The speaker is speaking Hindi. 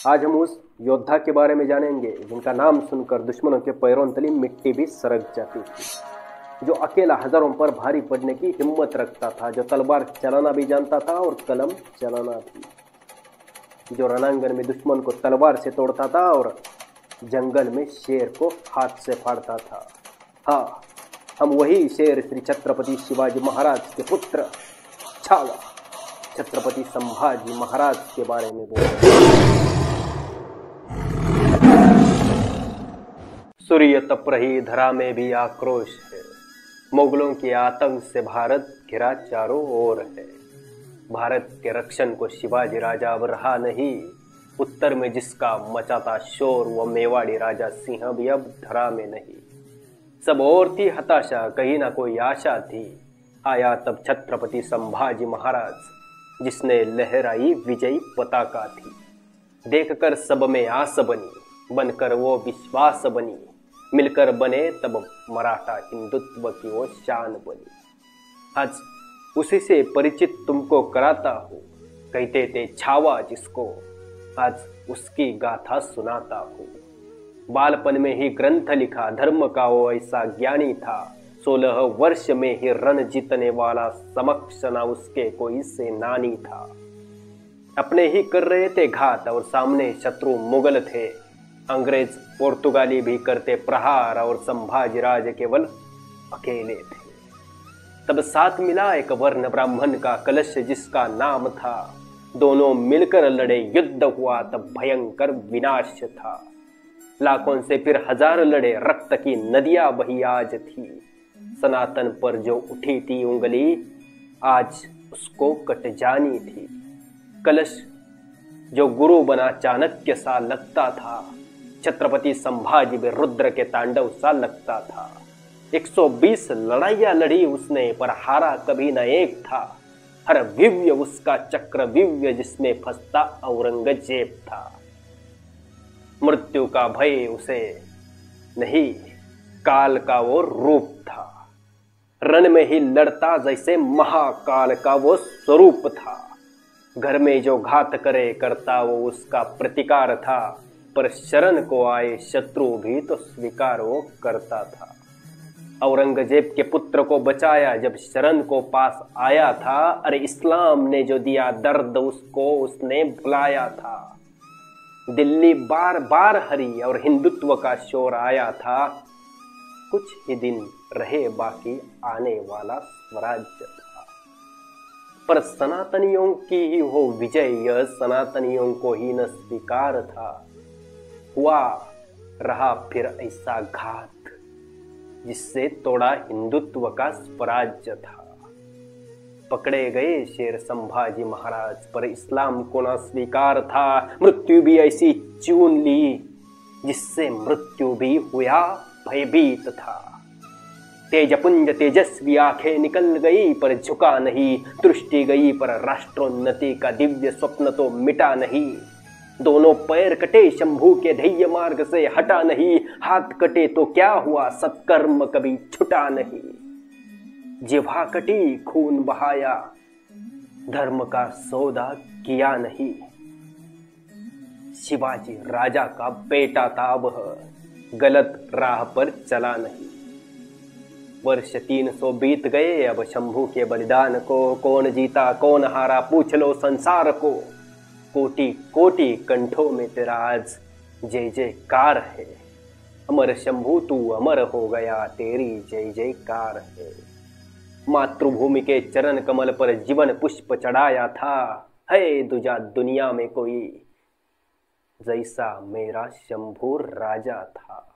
आज हम उस योद्धा के बारे में जानेंगे जिनका नाम सुनकर दुश्मनों के पैरों तली मिट्टी भी सरक जाती थी, जो अकेला हजारों पर भारी पड़ने की हिम्मत रखता था, जो तलवार चलाना भी जानता था और कलम चलाना भी, जो रणांगन में दुश्मन को तलवार से तोड़ता था और जंगल में शेर को हाथ से फाड़ता था। हाँ, हम वही शेर श्री छत्रपति शिवाजी महाराज के पुत्र छावा छत्रपति संभाजी महाराज के बारे में बोले। सूर्य तप रही धरा में भी आक्रोश है, मुगलों के आतंक से भारत घिरा चारों ओर है। भारत के रक्षण को शिवाजी राजा अब रहा नहीं, उत्तर में जिसका मचाता शोर वो मेवाड़ी राजा सिंह भी अब धरा में नहीं। सब और थी हताशा, कहीं ना कोई आशा थी। आया तब छत्रपति संभाजी महाराज, जिसने लहराई विजयी पताका थी। देखकर सब में आस बनी, बनकर वो विश्वास बनी, मिलकर बने तब मराठा हिंदुत्व की वो शान बनी। आज उसी से परिचित तुमको कराता हूँ, कहते थे छावा जिसको, आज उसकी गाथा सुनाता हूँ। बालपन में ही ग्रंथ लिखा, धर्म का वो ऐसा ज्ञानी था। 16 वर्ष में ही रण जीतने वाला, समक्ष न उसके कोई सेनानी था। अपने ही कर रहे थे घात और सामने शत्रु मुगल थे। अंग्रेज पुर्तगाली भी करते प्रहार और संभाजी राज केवल अकेले थे। तब साथ मिला एक वर्ण ब्राह्मण का कलश जिसका नाम था। दोनों मिलकर लड़े, युद्ध हुआ तब भयंकर विनाश था। लाखों से फिर हजार लड़े, रक्त की नदियां बही आज थी। सनातन पर जो उठी थी उंगली, आज उसको कट जानी थी। कलश जो गुरु बना चाणक्य सा लगता था, छत्रपति संभाजी में रुद्र के तांडव सा लगता था। 120 लड़ाइयां लड़ी उसने, पर हारा कभी न एक था। हर विव्य उसका चक्रव्यूह जिसमें फंसता औरंगजेब था। मृत्यु का भय उसे नहीं, काल का वो रूप था। रण में ही लड़ता जैसे महाकाल का वो स्वरूप था। घर में जो घात करे करता वो उसका प्रतिकार था, पर शरण को आए शत्रु भी तो स्वीकार वो करता था। औरंगजेब के पुत्र को बचाया जब शरण को पास आया था। अरे इस्लाम ने जो दिया दर्द उसको उसने भुलाया था। दिल्ली बार बार हरी और हिंदुत्व का शोर आया था। कुछ ही दिन रहे बाकी आने वाला स्वराज्य था। पर सनातनियों की ही हो विजय, यह सनातनियों को ही न स्वीकार था। हुआ रहा फिर ऐसा घात जिससे तोड़ा हिंदुत्व का स्वराज्य था। पकड़े गए शेर संभाजी महाराज, पर इस्लाम को न स्वीकार था। मृत्यु भी ऐसी चुन ली जिससे मृत्यु भी हुआ भयभीत था। तेजपुंज तेजस्वी आंखें निकल गई पर झुका नहीं, दृष्टि गई पर राष्ट्रोन्नति का दिव्य स्वप्न तो मिटा नहीं। दोनों पैर कटे शंभू के ध्येय मार्ग से हटा नहीं, हाथ कटे तो क्या हुआ सत्कर्म कभी छुटा नहीं। जिह्वा कटी खून बहाया, धर्म का सौदा किया नहीं। शिवाजी राजा का बेटा था, वह गलत राह पर चला नहीं। वर्ष 300 बीत गए, अब शंभू के बलिदान को कौन जीता कौन हारा पूछ लो संसार को। कोटि कोटि कंठों में तेरा आज जय जयकार है। अमर शंभू तू अमर हो गया, तेरी जय जयकार है। मातृभूमि के चरण कमल पर जीवन पुष्प चढ़ाया था। है दूजा दुनिया में कोई जैसा मेरा शंभू राजा था।